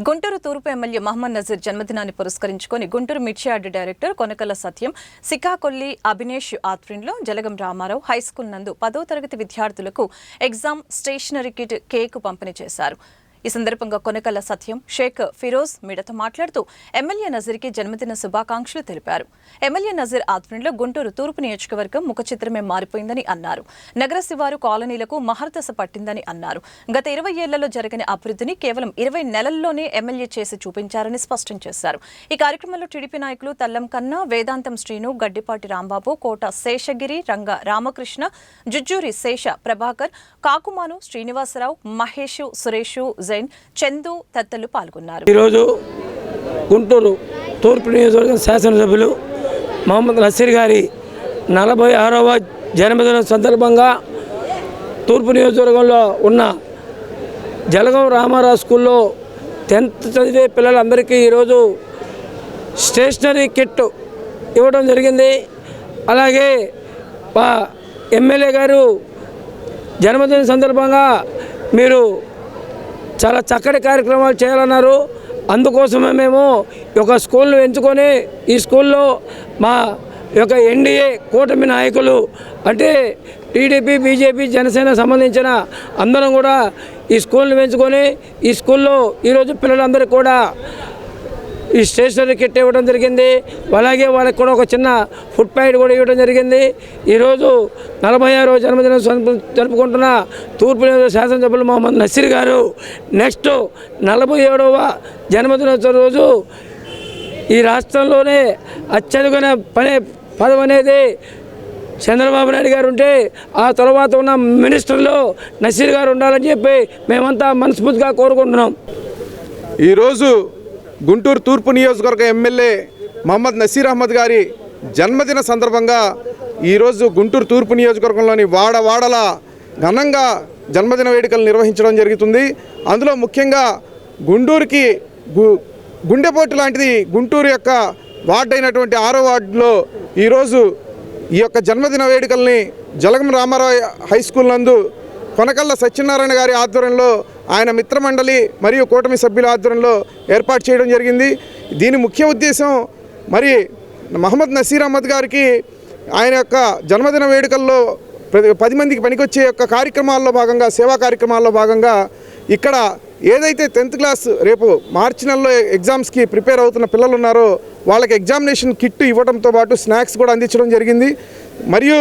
గుంటూరు తూర్పు ఎమ్మెల్యే మహమ్మద్ నజీర్ జన్మదినాన్ని పురస్కరించుకొని గుంటూరు మిర్చియార్డ్ డైరెక్టర్ కొనకల సత్యం, సికాకొల్లి అభినేష్ ఆధ్వర్యంలో జలగం రామారావు హైస్కూల్ నందు 10వ తరగతి విద్యార్థులకు ఎగ్జామ్ స్టేషనరీ కిట్ కేక్ పంపిణీ చేశారు. ఈ సందర్భంగా కొనకల సత్యం, షేక్ ఫిరోజ్ మిడత మాట్లాడుతూ ఎమ్మెల్యే నజీర్కి జన్మదిన శుభాకాంక్షలు తెలిపారు. ఎమ్మెల్యే నజీర్ ఆధ్వర్యంలో గుంటూరు తూర్పు నియోజకవర్గం ముఖ చిత్రమే మారిపోయిందని అన్నారు. నగర శివారు కాలనీలకు మహర్దశ పట్టిందని అన్నారు. గత 20 ఏళ్లలో జరగని అభివృద్ధిని కేవలం 20 నెలల్లోనే ఎమ్మెల్యే చేసి చూపించారని స్పష్టం చేశారు. ఈ కార్యక్రమంలో టీడీపీ నాయకులు తల్లం కన్నా, వేదాంతం శ్రీను, గడ్డిపాటి రాంబాబు, కోట శేషగిరి, రంగ రామకృష్ణ, జుజ్జూరి శేష ప్రభాకర్, కాకుమాను శ్రీనివాసరావు, మహేష్, సురేష్, జైన్, చందు తదితరులు పాల్గొన్నారు. ఈరోజు గుంటూరు తూర్పు నియోజకవర్గం శాసనసభ్యులు మహమ్మద్ నసీర్ గారి 46వ జన్మదిన సందర్భంగా తూర్పు నియోజకవర్గంలో ఉన్న జలగం రామారావు స్కూల్లో 10th చదివే పిల్లలందరికీ ఈరోజు స్టేషనరీ కిట్ ఇవ్వడం జరిగింది. అలాగే ఎమ్మెల్యే గారు జన్మదిన సందర్భంగా మీరు చాలా చక్కటి కార్యక్రమాలు చేయాలన్నారు. అందుకోసమే మేము ఒక స్కూల్ను ఎంచుకొని ఈ స్కూల్లో మా యొక్క ఎన్డీఏ కూటమి నాయకులు అంటే టీడీపీ, బీజేపీ, జనసేన సంబంధించిన అందరం కూడా ఈ స్కూల్ను ఎంచుకొని ఈ స్కూల్లో ఈరోజు పిల్లలందరికీ కూడా ఈ స్టేషనరీ కిట్ ఇవ్వడం జరిగింది. అలాగే వాళ్ళకి కూడా ఒక చిన్న ఫుడ్ ప్యాడ్ కూడా ఇవ్వడం జరిగింది. ఈరోజు 46వ జన్మదినం జరుపుకుంటున్న తూర్పు నియోజకవర్గ శాసనసభ్యులు మహమ్మద్ నసీర్ గారు నెక్స్ట్ 47వ జన్మదినోత్సవ రోజు ఈ రాష్ట్రంలోనే అత్యధికమైన పదవి అనేది చంద్రబాబు నాయుడు గారు ఉంటే ఆ తర్వాత ఉన్న మినిస్టర్లో నసీర్ గారు ఉండాలని చెప్పి మేమంతా మనస్ఫూర్తిగా కోరుకుంటున్నాం. ఈరోజు గుంటూరు తూర్పు నియోజకవర్గ ఎమ్మెల్యే మహమ్మద్ నసీర్ అహ్మద్ గారి జన్మదిన సందర్భంగా ఈరోజు గుంటూరు తూర్పు నియోజకవర్గంలోని వాడవాడల ఘనంగా జన్మదిన వేడుకలు నిర్వహించడం జరుగుతుంది. అందులో ముఖ్యంగా గుంటూరుకి గుండెపోటు లాంటిది గుంటూరు యొక్క వార్డు అయినటువంటి 6వ వార్డులో ఈరోజు ఈ యొక్క జన్మదిన వేడుకల్ని జలగం రామారావు హై స్కూల్ నందు కొనకళ్ళ సత్యనారాయణ గారి ఆధ్వర్యంలో ఆయన మిత్రమండలి మరియు కూటమి సభ్యుల ఆధ్వర్యంలో ఏర్పాటు చేయడం జరిగింది. దీని ముఖ్య ఉద్దేశం మరి మహమ్మద్ నసీర్ అహ్మద్ గారికి ఆయన యొక్క జన్మదిన వేడుకల్లో 10 మందికి పనికొచ్చే యొక్క కార్యక్రమాల్లో భాగంగా, సేవా కార్యక్రమాల్లో భాగంగా ఇక్కడ ఏదైతే 10th క్లాస్ రేపు మార్చి నెలలో ఎగ్జామ్స్కి ప్రిపేర్ అవుతున్న పిల్లలు ఉన్నారో వాళ్ళకి ఎగ్జామినేషన్ కిట్ ఇవ్వడంతో పాటు స్నాక్స్ కూడా అందించడం జరిగింది. మరియు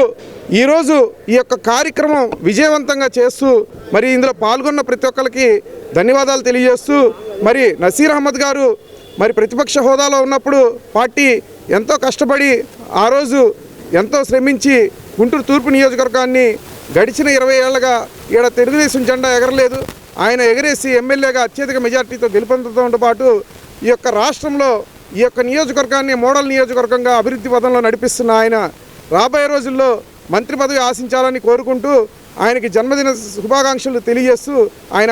ఈరోజు ఈ యొక్క కార్యక్రమం విజయవంతంగా చేస్తూ మరి ఇందులో పాల్గొన్న ప్రతి ఒక్కరికి ధన్యవాదాలు తెలియజేస్తూ మరి నసీర్ అహ్మద్ గారు మరి ప్రతిపక్ష హోదాలో ఉన్నప్పుడు పార్టీ ఎంతో కష్టపడి ఆ రోజు ఎంతో శ్రమించి గుంటూరు తూర్పు నియోజకవర్గాన్ని గడిచిన 20 ఏళ్లుగా ఈడ తెలుగుదేశం జెండా ఎగరలేదు. ఆయన ఎగరేసి ఎమ్మెల్యేగా అత్యధిక మెజార్టీతో గెలుపొందడంతో పాటు ఈ యొక్క రాష్ట్రంలో ఈ యొక్క నియోజకవర్గాన్ని మోడల్ నియోజకవర్గంగా అభివృద్ధి పథంలో నడిపిస్తున్న ఆయన రాబోయే రోజుల్లో మంత్రి పదవి ఆశించాలని కోరుకుంటూ ఆయనకి జన్మదిన శుభాకాంక్షలు తెలియజేస్తూ ఆయన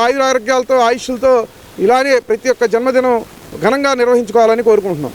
ఆయురారోగ్యాలతో ఆయుష్లతో ఇలానే ప్రతి ఒక్క జన్మదినం ఘనంగా నిర్వహించుకోవాలని కోరుకుంటున్నాం.